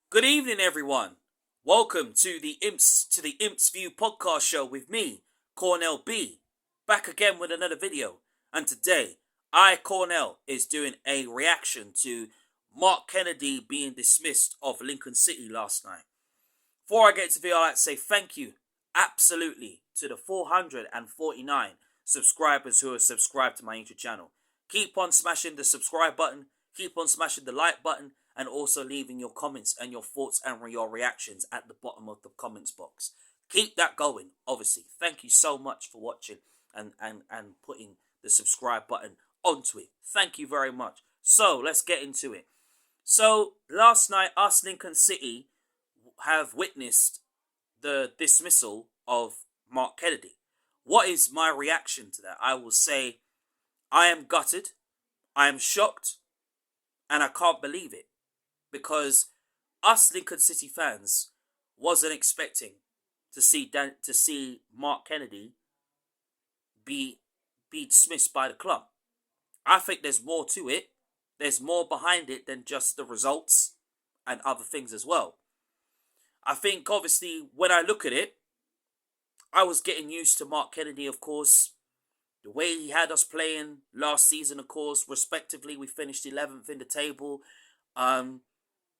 Good evening, everyone. Welcome to the Imps View podcast show with me, Cornell B, back again with another video. And today, Cornell, is doing a reaction to Mark Kennedy being dismissed of Lincoln City last night. Before I get to the video, I'd like to say thank you, absolutely, to the 449 subscribers who have subscribed to my YouTube channel. Keep on smashing the subscribe button, keep on smashing the like button, and also leaving your comments and your thoughts and your reactions at the bottom of the comments box. Keep that going, obviously. Thank you so much for watching and putting the subscribe button onto it. Thank you very much. So, let's get into it. So, last night, us Lincoln City have witnessed the dismissal of Mark Kennedy. What is my reaction to that? I will say, I am gutted, I am shocked, and I can't believe it. Because us Lincoln City fans wasn't expecting to see Mark Kennedy be dismissed by the club. I think there's more to it. There's more behind it than just the results and other things as well. I think obviously when I look at it, I was getting used to Mark Kennedy, of course. The way he had us playing last season, of course, respectively, we finished 11th in the table.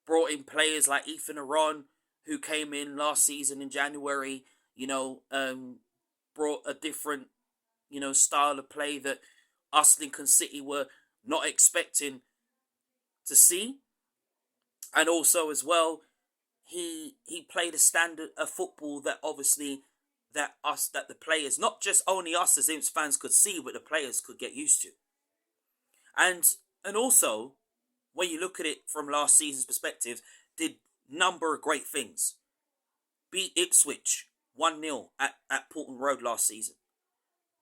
Brought in players like Ethan Aron, who came in last season in January, brought a different, style of play that us Lincoln City were not expecting to see. And also as well, he played a standard of football that obviously that the players, not just only us as Imps fans could see, but the players could get used to. And also, when you look at it from last season's perspective, did number of great things. Beat Ipswich 1-0 at Portland Road last season.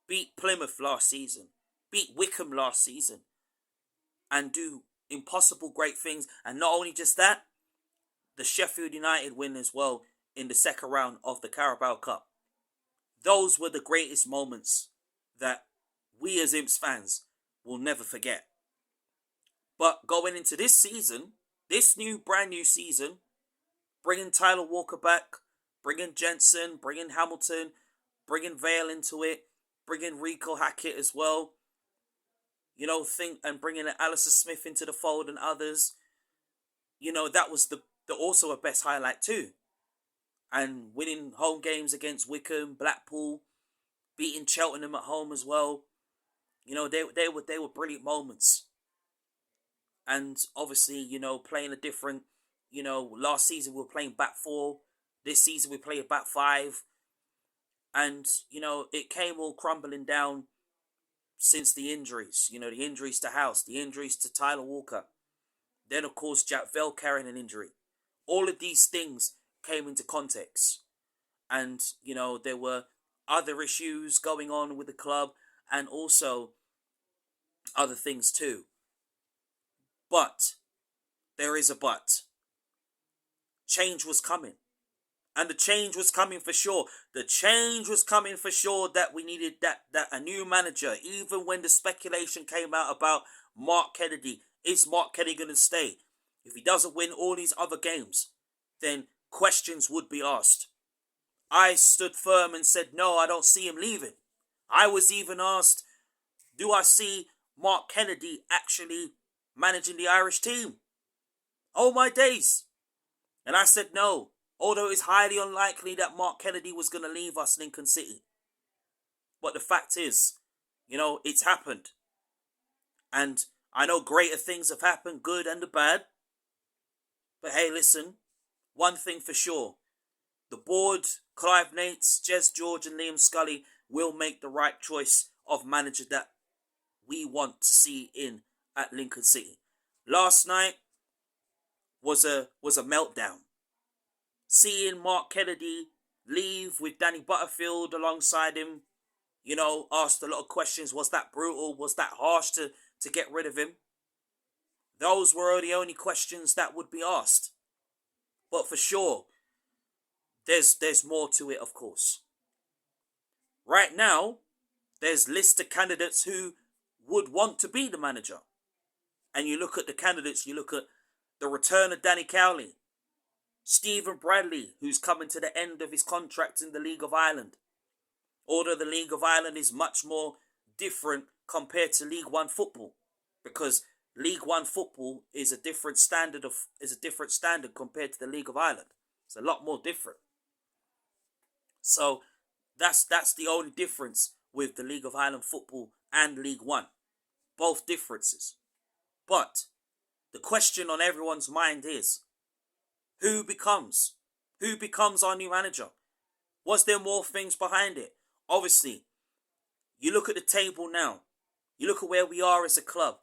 Beat Plymouth last season. Beat Wickham last season. And do impossible great things. And not only just that, the Sheffield United win as well in the second round of the Carabao Cup. Those were the greatest moments that we as Imps fans will never forget. But going into this season, this brand new season, bringing Tyler Walker back, bringing Jensen, bringing Hamilton, bringing Vale into it, bringing Rico Hackett as well, and bringing Alistair Smith into the fold and others, that was the also a best highlight too. And winning home games against Wickham, Blackpool, beating Cheltenham at home as well. They were brilliant moments. And obviously, playing a different, last season we were playing back four. This season we played back five. And, it came all crumbling down since the injuries. The injuries to House, the injuries to Tyler Walker. Then, of course, Jack Vale carrying an injury. All of these things came into context. And, there were other issues going on with the club and also other things too. But there is a but. Change was coming. And the change was coming for sure. The change was coming for sure that we needed that a new manager. Even when the speculation came out about Mark Kennedy. Is Mark Kennedy going to stay? If he doesn't win all these other games, then questions would be asked. I stood firm and said, no, I don't see him leaving. I was even asked, do I see Mark Kennedy actually managing the Irish team? Oh my days. And I said no, although it's highly unlikely that Mark Kennedy was going to leave us Lincoln City. But the fact is, it's happened. And I know greater things have happened, good and the bad. But hey, listen, one thing for sure. The board, Clive Nates, Jez George and Liam Scully will make the right choice of manager that we want to see in at Lincoln City. Last night was a meltdown. Seeing Mark Kennedy leave with Danny Butterfield alongside him, asked a lot of questions. Was that brutal? Was that harsh to get rid of him? Those were the only questions that would be asked. But for sure, there's more to it, of course. Right now, there's lists of candidates who would want to be the manager. And you look at the candidates, you look at the return of Danny Cowley. Stephen Bradley, who's coming to the end of his contract in the League of Ireland. Although the League of Ireland is much more different compared to League One football, because League One football is a different standard compared to the League of Ireland. It's a lot more different. So that's the only difference with the League of Ireland football and League One. Both differences. But the question on everyone's mind is, who becomes our new manager? Was there more things behind it? Obviously, you look at the table now. You look at where we are as a club.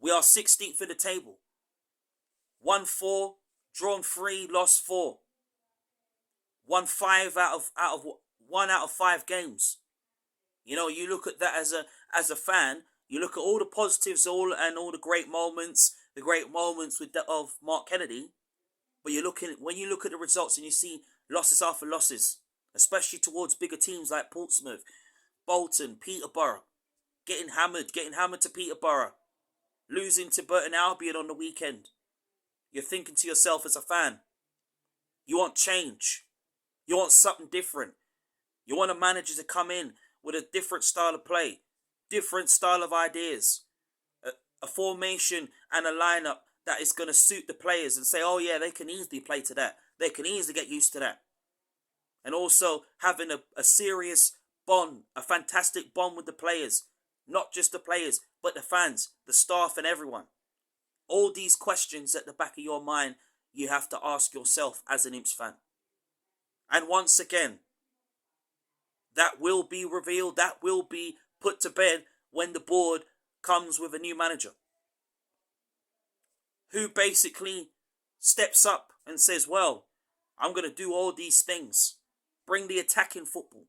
We are 16th in the table. Won 4, drawn 3, lost 4. Won 5 out of 5 games. You know, you look at that as a fan. You look at all the positives, all the great moments, of Mark Kennedy. But when you look at the results and you see losses after losses, especially towards bigger teams like Portsmouth, Bolton, Peterborough, getting hammered to Peterborough, losing to Burton Albion on the weekend. You're thinking to yourself as a fan, you want change. You want something different. You want a manager to come in with a different style of play, different style of ideas, a formation and a lineup that is going to suit the players and say, oh yeah, they can easily play to that. They can easily get used to that. And also having a serious bond, a fantastic bond with the players. Not just the players, but the fans, the staff and everyone. All these questions at the back of your mind, you have to ask yourself as an Imps fan. And once again, that will be revealed, that will be put to bed when the board comes with a new manager, who basically steps up and says, well, I'm going to do all these things. Bring the attacking football.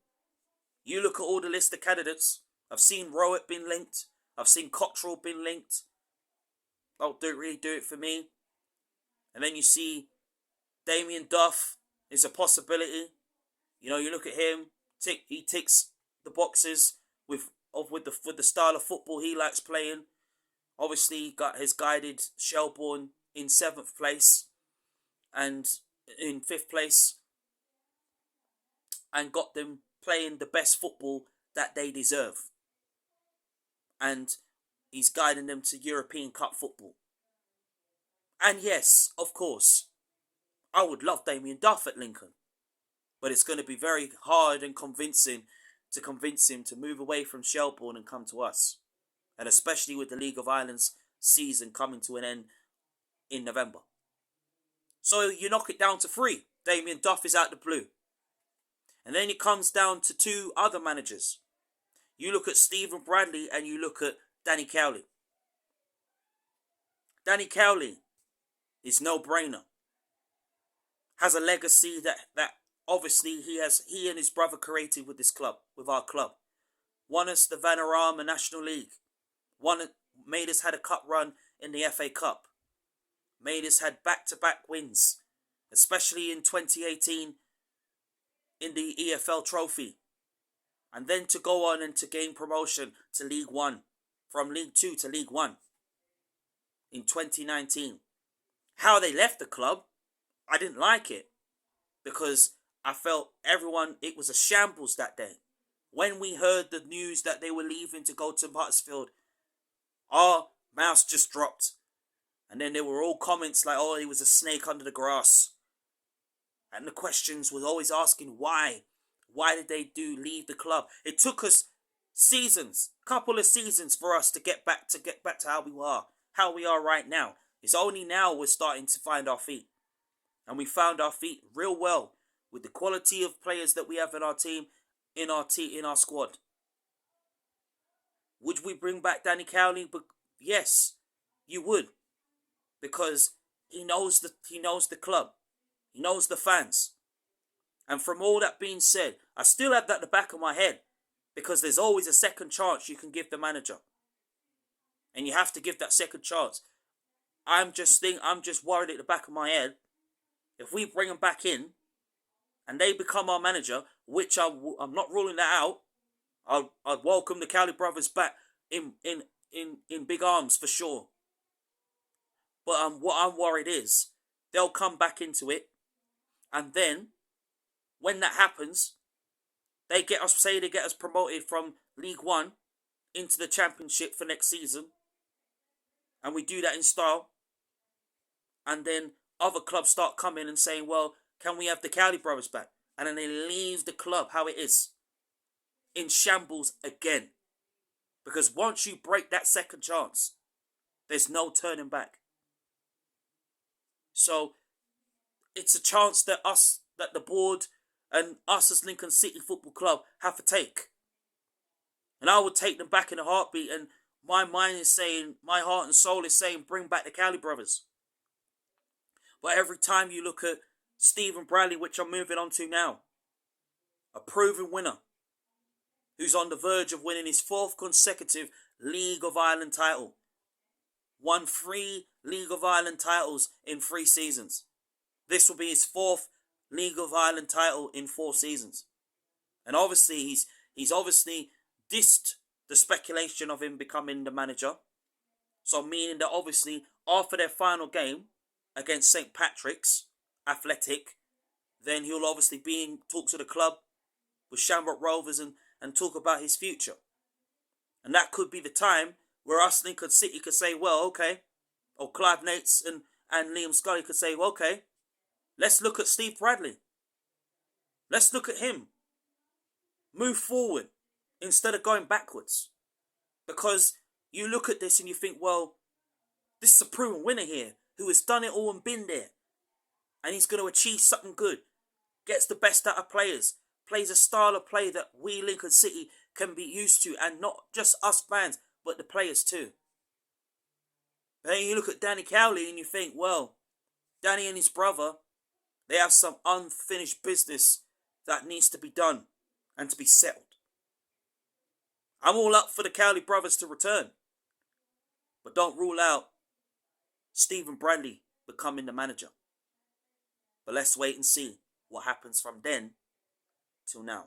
You look at all the list of candidates. I've seen Rowett been linked. I've seen Cottrell been linked. Oh, don't really do it for me. And then you see Damien Duff is a possibility. You know, you look at him. He ticks the boxes with the style of football he likes playing. Obviously, has guided Shelbourne in 7th place and in 5th place, and got them playing the best football that they deserve. And he's guiding them to European Cup football. And yes, of course, I would love Damien Duff at Lincoln. But it's going to be very hard and convincing to convince him to move away from Shelbourne and come to us. And especially with the League of Ireland's season coming to an end in November. So you knock it down to 3. Damien Duff is out the blue. And then it comes down to 2 other managers. You look at Stephen Bradley and you look at Danny Cowley. Danny Cowley is no-brainer. Has a legacy that obviously he and his brother created with this club, with our club. Won us the Vanarama National League. Made us had a cup run in the FA Cup. Made us had back-to-back wins, especially in 2018 in the EFL Trophy. And then to go on and to gain promotion to League One, from League 2 to League 1 in 2019. How they left the club, I didn't like it, because I felt it was a shambles that day. When we heard the news that they were leaving to go to Huddersfield, our mouse just dropped. And then there were all comments like, oh, he was a snake under the grass. And the questions was always asking why. Why did they leave the club? It took us couple of seasons for us to get back to how we are right now. It's only now we're starting to find our feet. And we found our feet real well with the quality of players that we have in our team, in our squad. Would we bring back Danny Cowley? Yes, you would. Because he knows the club. He knows the fans. And from all that being said, I still have that at the back of my head, because there's always a second chance you can give the manager. And you have to give that second chance. I'm just worried at the back of my head, if we bring them back in and they become our manager, which I'm not ruling that out, I'd welcome the Cowley brothers back in big arms for sure. But what I'm worried is they'll come back into it And then, when that happens, they get us promoted from League One into the Championship for next season. And we do that in style. And then other clubs start coming and saying, well, can we have the Cowley brothers back? And then they leave the club how it is, in shambles again. Because once you break that second chance, there's no turning back. So it's a chance that the board and us as Lincoln City Football Club have to take. And I would take them back in a heartbeat. And my mind is saying, my heart and soul is saying, bring back the Cowley brothers. But every time you look at Stephen Bradley, which I'm moving on to now, a proven winner, who's on the verge of winning his 4th consecutive League of Ireland title. Won 3 League of Ireland titles in 3 seasons. This will be his 4th League of Ireland title in 4 seasons. And obviously, he's obviously dissed the speculation of him becoming the manager. So meaning that obviously, after their final game against St. Patrick's Athletic, then he'll obviously be in talks with the club, with Shamrock Rovers, and talk about his future. And that could be the time where us Lincoln City could say, well, okay, or Clive Nates and Liam Scully could say, well, okay, let's look at Steve Bradley. Let's look at him. Move forward instead of going backwards. Because you look at this and you think, well, this is a proven winner here who has done it all and been there. And he's going to achieve something good. Gets the best out of players. Plays a style of play that we Lincoln City can be used to. And not just us fans, but the players too. Then you look at Danny Cowley and you think, well, Danny and his brother, they have some unfinished business that needs to be done and to be settled. I'm all up for the Cowley brothers to return. But don't rule out Stephen Bradley becoming the manager. But let's wait and see what happens from then till now.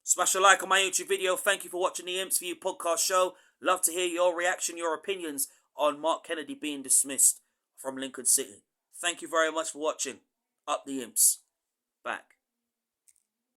Smash a like on my YouTube video. Thank you for watching the Imps View podcast show. Love to hear your reaction, your opinions on Mark Kennedy being dismissed from Lincoln City. Thank you very much for watching. Up the Imps. Back.